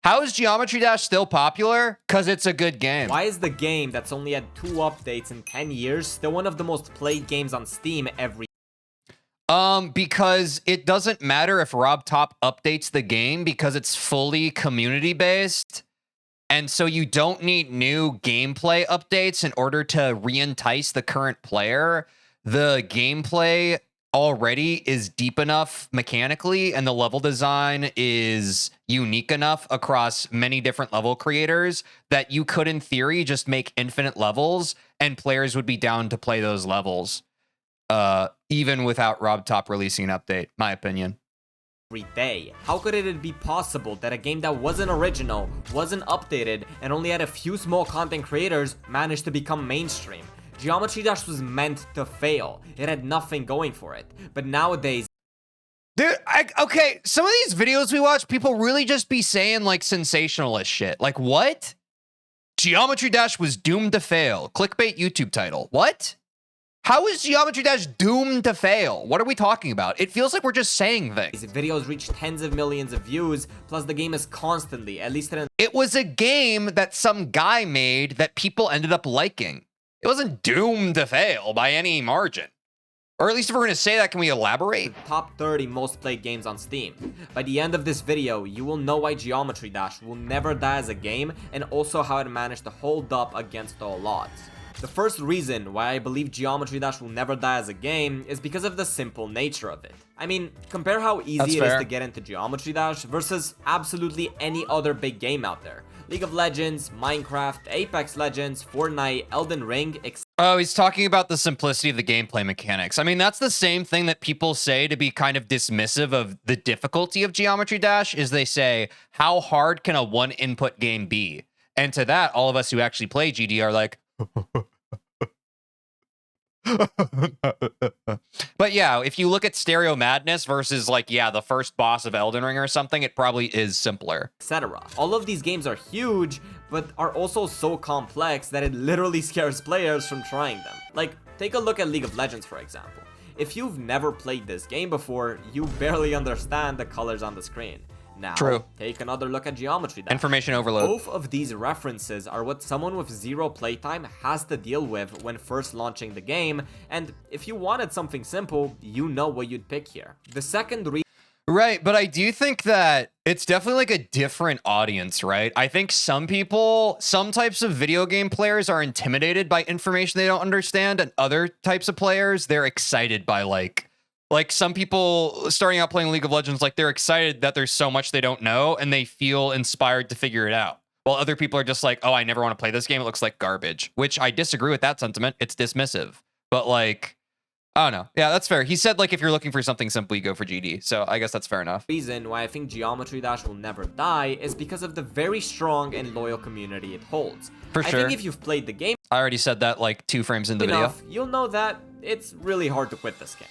How is Geometry Dash still popular? Because it's a good game. Why is the game that's only had 2 updates in 10 years still one of the most played games on Steam every Because it doesn't matter if Rob Top updates the game because it's fully community based. And so you don't need new gameplay updates in order to re-entice the current player. The gameplay already is deep enough mechanically, and the level design is unique enough across many different level creators that you could, in theory, just make infinite levels and players would be down to play those levels. Even without Rob Top releasing an update, my opinion. day. How could it be possible that a game that wasn't original, wasn't updated, and only had a few small content creators managed to become mainstream? Geometry Dash was meant to fail. It had nothing going for it. But nowadays, dude, okay, some of these videos we watch, people really just be saying like sensationalist shit. Like, what? Geometry Dash was doomed to fail. Clickbait YouTube title. What? How is Geometry Dash doomed to fail? What are we talking about? It feels like we're just saying things. these videos reach tens of millions of views, plus the game is constantly, at least in It was a game that some guy made that people ended up liking. It wasn't doomed to fail by any margin. Or at least if we're going to say that, can we elaborate? top 30 most played games on Steam. By the end of this video, you will know why Geometry Dash will never die as a game, and also how it managed to hold up against all odds. The first reason why I believe Geometry Dash will never die as a game is because of the simple nature of it. I mean, compare how easy it is to get into Geometry Dash versus absolutely any other big game out there. League of Legends, Minecraft, Apex Legends, Fortnite, Elden Ring, etc. Oh, he's talking about the simplicity of the gameplay mechanics. I mean, that's the same thing that people say to be kind of dismissive of the difficulty of Geometry Dash, is they say, how hard can a one-input game be? And to that, all of us who actually play GD are like, but yeah, if you look at Stereo Madness versus like, yeah, the first boss of Elden Ring or something, it probably is simpler. etc. All of these games are huge, but are also so complex that it literally scares players from trying them. Like, take a look at League of Legends, for example. If you've never played this game before, you barely understand the colors on the screen. Now, True. Take another look at Geometry Dash. Information overload. Both of these references are what someone with zero playtime has to deal with when first launching the game, and if you wanted something simple, you know what you'd pick here. The second reason Right, but I do think that it's definitely like a different audience, right? I think some people, some types of video game players are intimidated by information they don't understand, and other types of players, they're excited by like some people starting out playing League of Legends, like they're excited that there's so much they don't know and they feel inspired to figure it out. While other people are just like, oh, I never want to play this game. It looks like garbage, which I disagree with that sentiment. It's dismissive, but like, I don't know. Yeah, that's fair. He said like, if you're looking for something simple, you go for GD. So I guess that's fair enough. Reason why I think Geometry Dash will never die is because of the very strong and loyal community it holds. For sure. I think if you've played the game I already said that like 2 frames into the video. enough, you'll know that it's really hard to quit this game.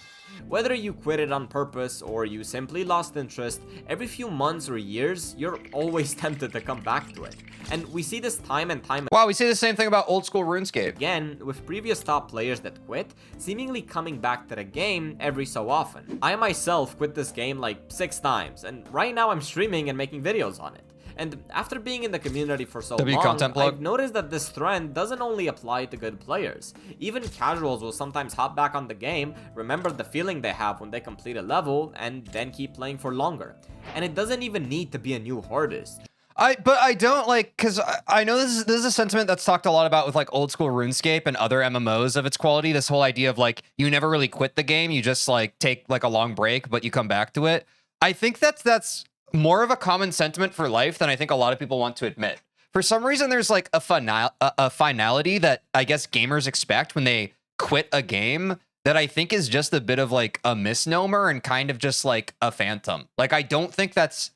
Whether you quit it on purpose or you simply lost interest, every few months or years, you're always tempted to come back to it. And we see this time and time Wow, we say the same thing about old school RuneScape. again with previous top players that quit, seemingly coming back to the game every so often. I myself quit this game like 6 times, and right now I'm streaming and making videos on it. And after being in the community for so long, content plug. I've noticed that this trend doesn't only apply to good players. Even casuals will sometimes hop back on the game, remember the feeling they have when they complete a level, and then keep playing for longer. And it doesn't even need to be a new hardest. But I don't like, because I know this is a sentiment that's talked a lot about with like old school RuneScape and other MMOs of its quality. This whole idea of like, you never really quit the game, you just like take like a long break, but you come back to it. I think that's more of a common sentiment for life than I think a lot of people want to admit. For some reason, there's like a finality that I guess gamers expect when they quit a game that I think is just a bit of like a misnomer and kind of just like a phantom. Like, I don't think that's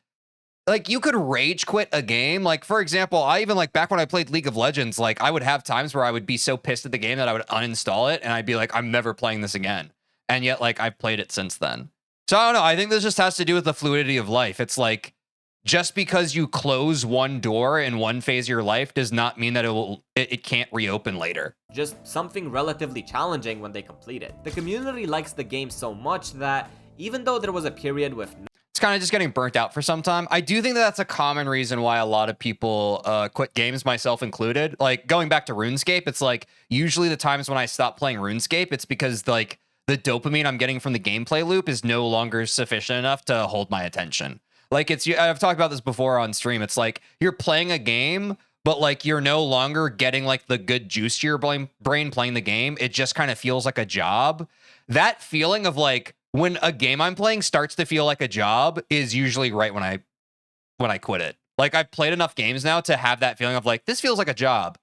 like, you could rage quit a game. Like, for example, I even like back when I played League of Legends, like I would have times where I would be so pissed at the game that I would uninstall it and I'd be like, I'm never playing this again. And yet like I've played it since then. So I don't know. I think this just has to do with the fluidity of life. It's like, just because you close one door in one phase of your life does not mean that it can't reopen later. Just something relatively challenging when they complete it. The community likes the game so much that even though there was a period with it's kind of just getting burnt out for some time. I do think that that's a common reason why a lot of people quit games, myself included. Like going back to RuneScape, it's like usually the times when I stop playing RuneScape, it's because like the dopamine I'm getting from the gameplay loop is no longer sufficient enough to hold my attention. Like I've talked about this before on stream. It's like you're playing a game, but like you're no longer getting like the good juice to your brain playing the game. It just kind of feels like a job. That feeling of like, when a game I'm playing starts to feel like a job is usually right when I quit it. Like I've played enough games now to have that feeling of like, this feels like a job.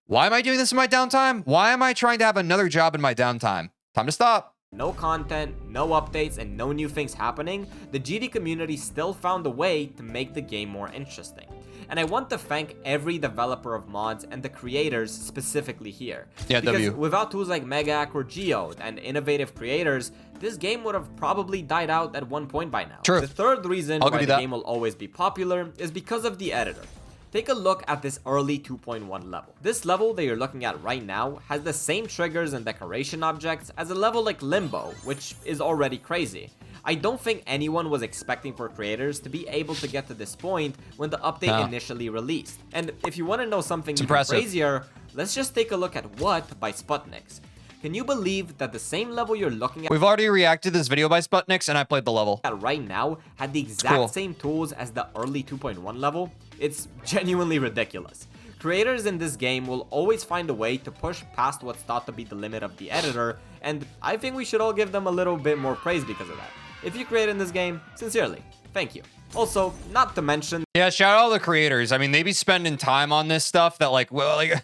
Why am I doing this in my downtime? Why am I trying to have another job in my downtime? Time to stop. No content, no updates, and no new things happening, the GD community still found a way to make the game more interesting. And I want to thank every developer of mods and the creators specifically here. Yeah, because without tools like Megac or Geode and innovative creators, this game would have probably died out at one point by now. True. The third reason why the game will always be popular is because of the editor. Take a look at this early 2.1 level. This level that you're looking at right now has the same triggers and decoration objects as a level like Limbo, which is already crazy. I don't think anyone was expecting for creators to be able to get to this point when the update initially released. And if you want to know something even crazier, let's just take a look at What by Sputniks. Can you believe that the same level you're looking at— We've already reacted to this video by Sputniks and I played the level. Right now had the exact same tools as the early 2.1 level? It's genuinely ridiculous. Creators in this game will always find a way to push past what's thought to be the limit of the editor, and I think we should all give them a little bit more praise because of that. If you created in this game, sincerely, thank you. Also, not to mention— Yeah, shout out all the creators. I mean, they be spending time on this stuff that like, well, like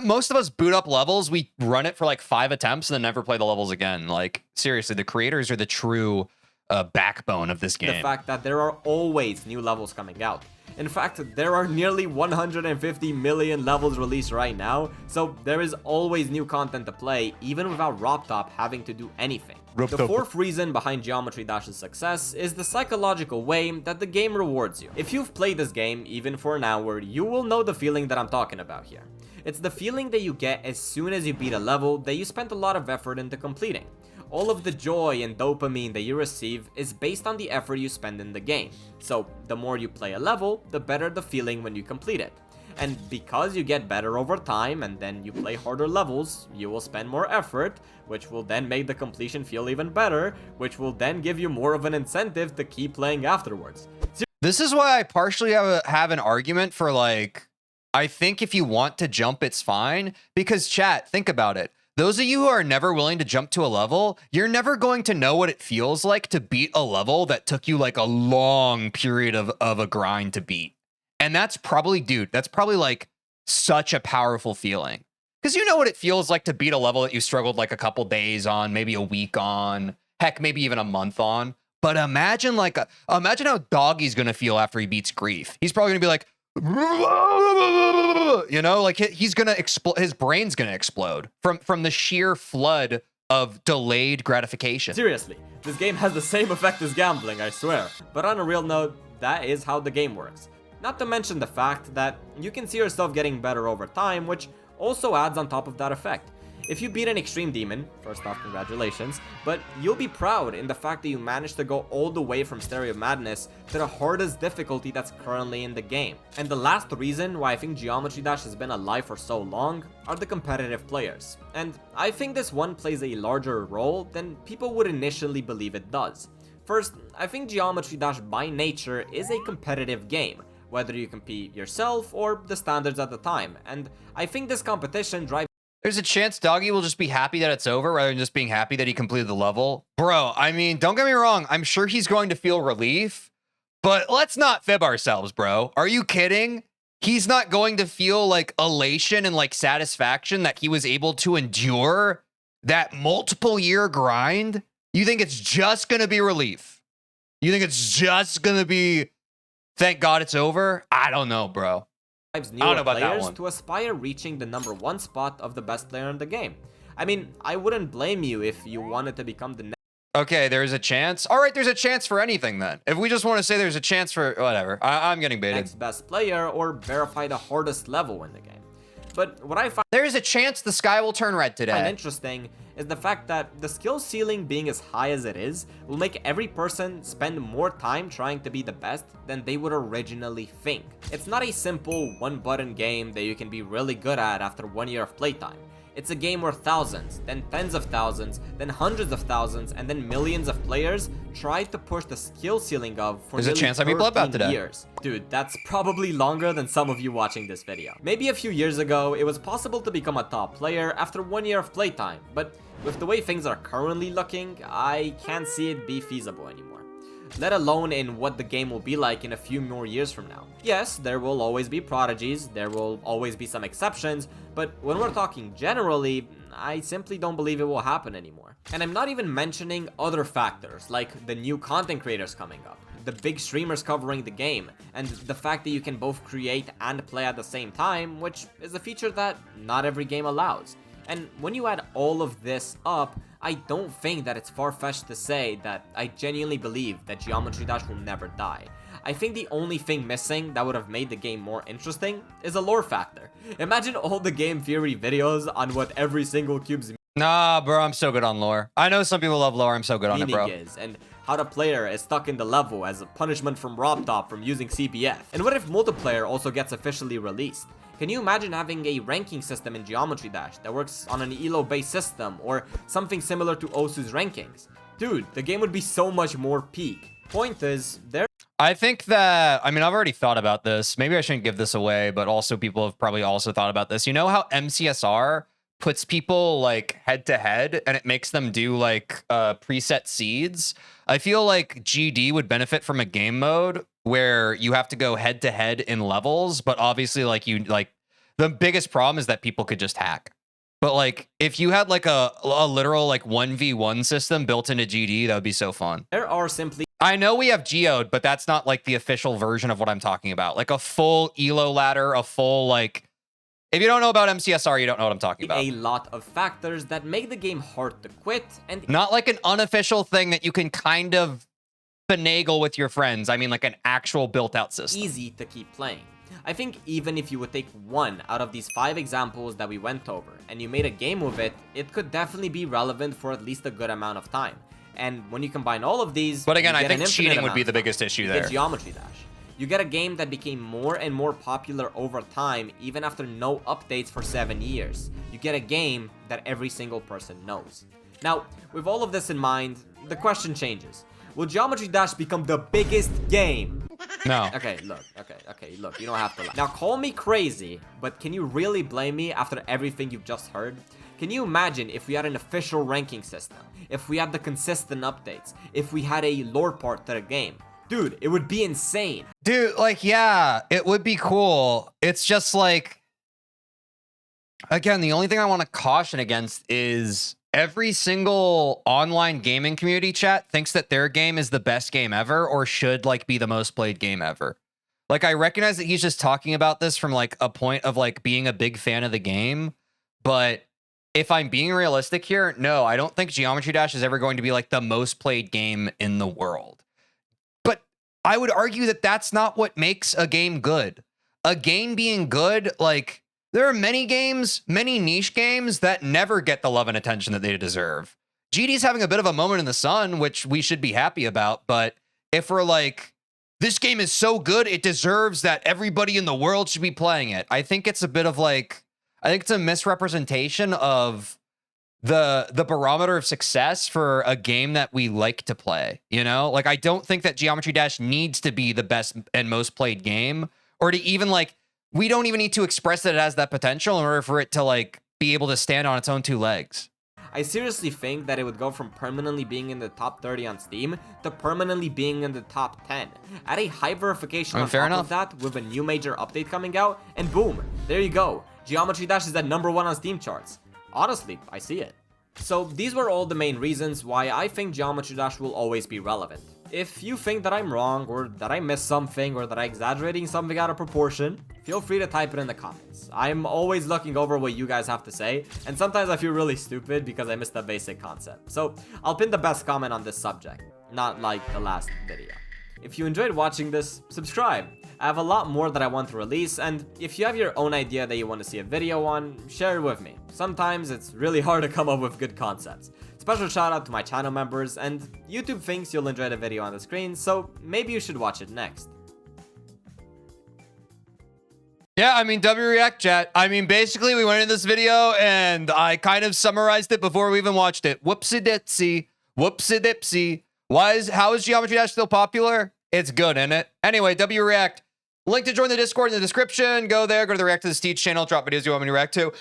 most of us boot up levels, we run it for like 5 attempts and then never play the levels again. Like seriously, the creators are the true backbone of this game. The fact that there are always new levels coming out. In fact, there are nearly 150 million levels released right now, so there is always new content to play, even without RobTop having to do anything. The fourth reason behind Geometry Dash's success is the psychological way that the game rewards you. If you've played this game even for an hour, you will know the feeling that I'm talking about here. It's the feeling that you get as soon as you beat a level that you spent a lot of effort into completing. All of the joy and dopamine that you receive is based on the effort you spend in the game. So the more you play a level, the better the feeling when you complete it. And because you get better over time and then you play harder levels, you will spend more effort, which will then make the completion feel even better, which will then give you more of an incentive to keep playing afterwards. This is why I partially have an argument for like, I think if you want to jump, it's fine. Because chat, think about it. Those of you who are never willing to jump to a level, you're never going to know what it feels like to beat a level that took you like a long period of a grind to beat. And that's probably, dude, that's probably like such a powerful feeling. Because you know what it feels like to beat a level that you struggled like a couple days on, maybe a week on, heck, maybe even a month on. But imagine like, imagine how Doggy's gonna feel after he beats Grief. He's probably gonna be like, you know, like he's gonna explode. His brain's gonna explode from the sheer flood of delayed gratification. Seriously, this game has the same effect as gambling, I swear. But on a real note, that is how the game works. Not to mention the fact that you can see yourself getting better over time, which also adds on top of that effect. If you beat an extreme demon, first off, congratulations, but you'll be proud in the fact that you managed to go all the way from Stereo Madness to the hardest difficulty that's currently in the game. And the last reason why I think Geometry Dash has been alive for so long are the competitive players. And I think this one plays a larger role than people would initially believe it does. First, I think Geometry Dash by nature is a competitive game, whether you compete yourself or the standards at the time, and I think this competition drives— There's a chance Doggy will just be happy that it's over rather than just being happy that he completed the level. Bro, I mean, don't get me wrong. I'm sure he's going to feel relief, but let's not fib ourselves, bro. Are you kidding? He's not going to feel like elation and like satisfaction that he was able to endure that multiple year grind? You think it's just going to be relief? You think it's just going to be, thank God it's over? I don't know, bro. Newer players to aspire reaching the #1 spot of the best player in the game. I mean, I wouldn't blame you if you wanted to become the next— Okay, there's a chance. All right, there's a chance for anything then. If we just want to say there's a chance for whatever, I'm getting baited. Next best player or verify the hardest level in the game. But what I find There's a chance the sky will turn red today. interesting is the fact that the skill ceiling being as high as it is will make every person spend more time trying to be the best than they would originally think. It's not a simple one-button game that you can be really good at after 1 year of playtime. It's a game where thousands, then tens of thousands, then hundreds of thousands, and then millions of players tried to push the skill ceiling up for There's a chance I beat Bloodbath today. years. Dude, that's probably longer than some of you watching this video. Maybe a few years ago, it was possible to become a top player after 1 year of playtime, but with the way things are currently looking, I can't see it be feasible anymore. Let alone in what the game will be like in a few more years from now. Yes, there will always be prodigies, there will always be some exceptions, but when we're talking generally, I simply don't believe it will happen anymore. And I'm not even mentioning other factors, like the new content creators coming up, the big streamers covering the game, and the fact that you can both create and play at the same time, which is a feature that not every game allows. And when you add all of this up, I don't think that it's far-fetched to say that I genuinely believe that Geometry Dash will never die. I think the only thing missing that would have made the game more interesting is a lore factor. Imagine all the game theory videos on what every single cube's Nah, bro, I'm so good on lore. I know some people love lore. I'm so good on it, bro. is, and how the player is stuck in the level as a punishment from RobTop from using CPF. And what if multiplayer also gets officially released? Can you imagine having a ranking system in Geometry Dash that works on an elo-based system or something similar to Osu's rankings? Dude, the game would be so much more peak. Point is, I think that, I mean, I've already thought about this. Maybe I shouldn't give this away, but also people have probably also thought about this. You know how MCSR puts people like head to head and it makes them do like preset seeds? I feel like GD would benefit from a game mode where you have to go head to head in levels, but obviously the biggest problem is that people could just hack. But like if you had like a literal like 1v1 system built into GD, that would be so fun. there are simply I know we have geode, but that's not like the official version of what I'm talking about. Like a full elo ladder, a full like, if you don't know about MCSR, you don't know what I'm talking about. a lot of factors that make the game hard to quit and Not like an unofficial thing that you can kind of finagle with your friends. I mean like an actual built out system. easy to keep playing. I think even if you would take one out of these 5 examples that we went over and you made a game with it, it could definitely be relevant for at least a good amount of time. And when you combine all of these, But again, you I get think an infinite cheating would amount be of the time. biggest issue You there. get Geometry Dash. You get a game that became more and more popular over time, even after no updates for 7 years. You get a game that every single person knows. Now, with all of this in mind, the question changes. Will Geometry Dash become the biggest game? No. Okay, look, you don't have to laugh. Now, call me crazy, but can you really blame me after everything you've just heard? Can you imagine if we had an official ranking system? If we had the consistent updates? If we had a lore part to the game? Dude, it would be insane. Dude, like, yeah, it would be cool. It's just like, again, the only thing I want to caution against is every single online gaming community chat thinks that their game is the best game ever or should like be the most played game ever. Like, I recognize that he's just talking about this from like a point of like being a big fan of the game, but if I'm being realistic here, no, I don't think Geometry Dash is ever going to be like the most played game in the world. But I would argue that that's not what makes a game good. A game being good, like, there are many games, many niche games that never get the love and attention that they deserve. GD's having a bit of a moment in the sun, which we should be happy about. But if we're like, this game is so good, it deserves that everybody in the world should be playing it, I think it's a bit of like, I think it's a misrepresentation of the barometer of success for a game that we like to play, you know? Like, I don't think that Geometry Dash needs to be the best and most played game, or to even like, we don't even need to express that it has that potential in order for it to like be able to stand on its own 2 legs. I seriously think that it would go from permanently being in the top 30 on Steam to permanently being in the top 10. Add a high verification on fair top enough. of that with a new major update coming out, and boom, there you go. Geometry Dash is at #1 on Steam charts. Honestly, I see it. So these were all the main reasons why I think Geometry Dash will always be relevant. If you think that I'm wrong, or that I missed something, or that I'm exaggerating something out of proportion, feel free to type it in the comments. I'm always looking over what you guys have to say, and sometimes I feel really stupid because I missed the basic concept. So I'll pin the best comment on this subject, not like the last video. If you enjoyed watching this, subscribe. I have a lot more that I want to release, and if you have your own idea that you want to see a video on, share it with me. Sometimes it's really hard to come up with good concepts. Special shout out to my channel members, and YouTube thinks you'll enjoy the video on the screen, so maybe you should watch it next. Yeah, I mean, React chat. I mean, basically, we went in this video and I kind of summarized it before we even watched it. Whoopsie-dipsy. Whoopsie-dipsy. How is Geometry Dash still popular? It's good, isn't it? Anyway, React. Link to join the Discord in the description. Go there, go to the React to this Teej channel, drop videos you want me to react to.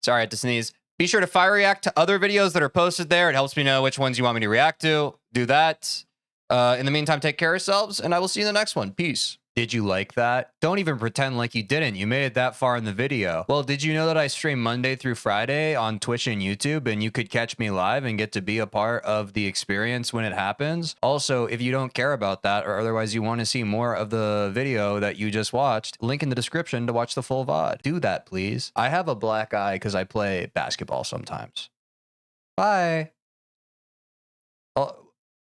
Sorry, I had to sneeze. Be sure to fire react to other videos that are posted there. It helps me know which ones you want me to react to. Do that. In the meantime, take care of yourselves, and I will see you in the next one. Peace. Did you like that? Don't even pretend like you didn't. You made it that far in the video. Well, did you know that I stream Monday through Friday on Twitch and YouTube, and you could catch me live and get to be a part of the experience when it happens? Also, if you don't care about that, or otherwise you want to see more of the video that you just watched, link in the description to watch the full VOD. Do that, please. I have a black eye because I play basketball sometimes. Bye. Oh.